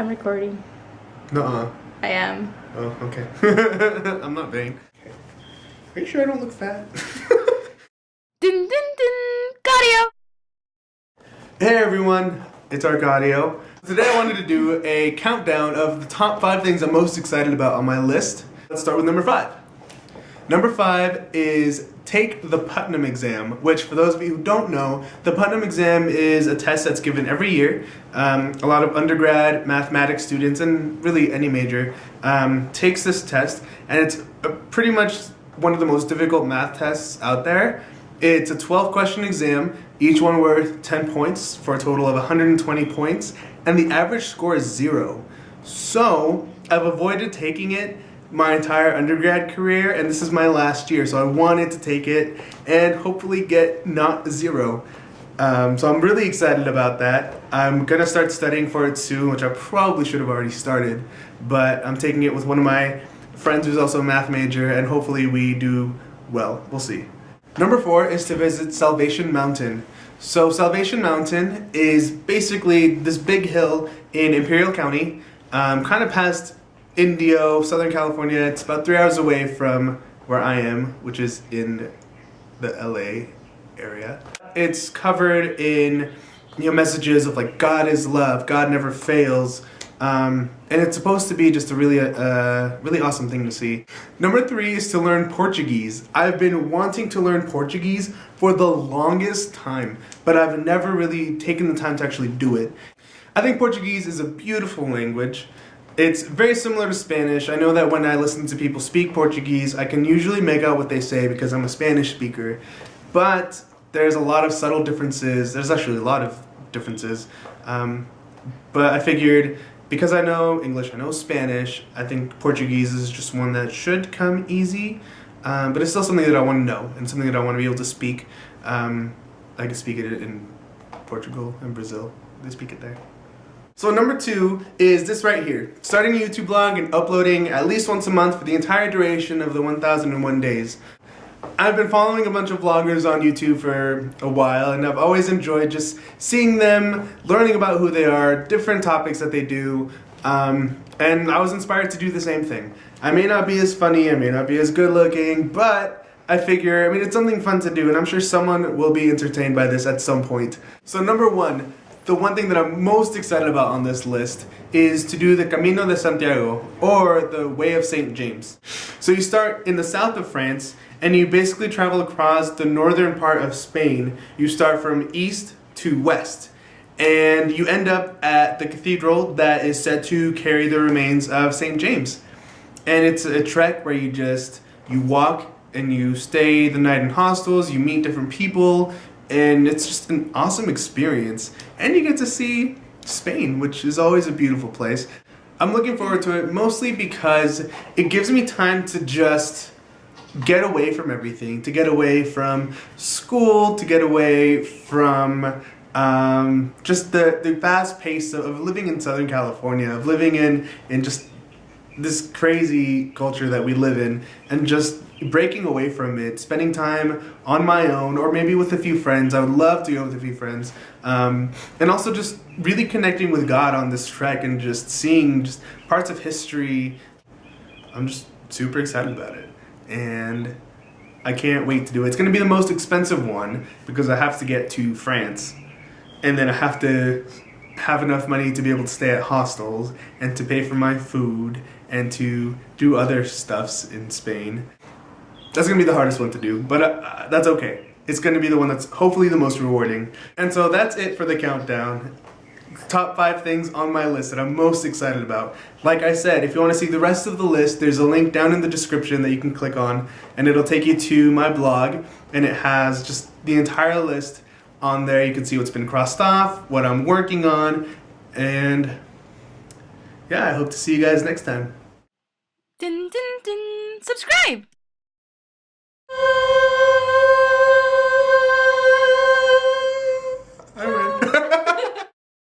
I'm recording. Nuh-uh. I am. Oh, okay. I'm not vain. Okay. Are you sure I don't look fat? Dun dun dun! Gaudio! Hey everyone, it's Arcadio. Today I wanted to do a countdown of the top 5 things I'm most excited about on my list. Let's start with number 5. Number 5 is take the Putnam exam, which for those of you who don't know, the Putnam exam is a test that's given every year. A lot of undergrad mathematics students, and really any major, takes this test, and it's pretty much one of the most difficult math tests out there. It's a 12-question exam, each one worth 10 points for a total of 120 points, and the average score is 0. So I've avoided taking it my entire undergrad career, and this is my last year, so I wanted to take it and hopefully get not 0. So I'm really excited about that. I'm gonna start studying for it soon, which I probably should have already started, but I'm taking it with one of my friends who's also a math major, and hopefully we do well. We'll see. Number 4 is to visit Salvation Mountain. So Salvation Mountain is basically this big hill in Imperial County, kind of past Indio, Southern California. It's about 3 hours away from where I am, which is in the LA area. It's covered in messages of like God is love, God never fails, and it's supposed to be just a really awesome thing to see. Number 3 is to learn Portuguese. I've been wanting to learn Portuguese for the longest time, but I've never really taken the time to actually do it. I think Portuguese is a beautiful language. It's very similar to Spanish. I know that when I listen to people speak Portuguese, I can usually make out what they say because I'm a Spanish speaker. But there's a lot of subtle differences. There's actually a lot of differences. But I figured because I know English, I know Spanish, I think Portuguese is just one that should come easy. But it's still something that I want to know and something that I want to be able to speak. I can speak it in Portugal and Brazil. They speak it there. So number 2 is this right here. Starting a YouTube blog and uploading at least once a month for the entire duration of the 1001 days. I've been following a bunch of vloggers on YouTube for a while, and I've always enjoyed just seeing them, learning about who they are, different topics that they do, and I was inspired to do the same thing. I may not be as funny, I may not be as good looking, but I figure, it's something fun to do, and I'm sure someone will be entertained by this at some point. So number 1. The one thing that I'm most excited about on this list is to do the Camino de Santiago, or the Way of St. James. So you start in the south of France, and you basically travel across the northern part of Spain. You start from east to west, and you end up at the cathedral that is said to carry the remains of St. James. And it's a trek where you walk and you stay the night in hostels, you meet different people, and it's just an awesome experience. And you get to see Spain, which is always a beautiful place. I'm looking forward to it mostly because it gives me time to just get away from everything, to get away from school, to get away from just the fast pace of living in Southern California, of living in just this crazy culture that we live in, and just breaking away from it, spending time on my own, or maybe with a few friends. I would love to go with a few friends. And also just really connecting with God on this trek and just seeing just parts of history. I'm just super excited about it. And I can't wait to do it. It's gonna be the most expensive one because I have to get to France. And then I have to have enough money to be able to stay at hostels and to pay for my food and to do other stuffs in Spain. That's gonna be the hardest one to do, but that's okay. It's gonna be the one that's hopefully the most rewarding. And so that's it for the countdown. Top 5 things on my list that I'm most excited about. Like I said, if you want to see the rest of the list, there's a link down in the description that you can click on, and it'll take you to my blog, and it has just the entire list on there. You can see what's been crossed off, what I'm working on, and yeah, I hope to see you guys next time. Dun dun dun! Subscribe!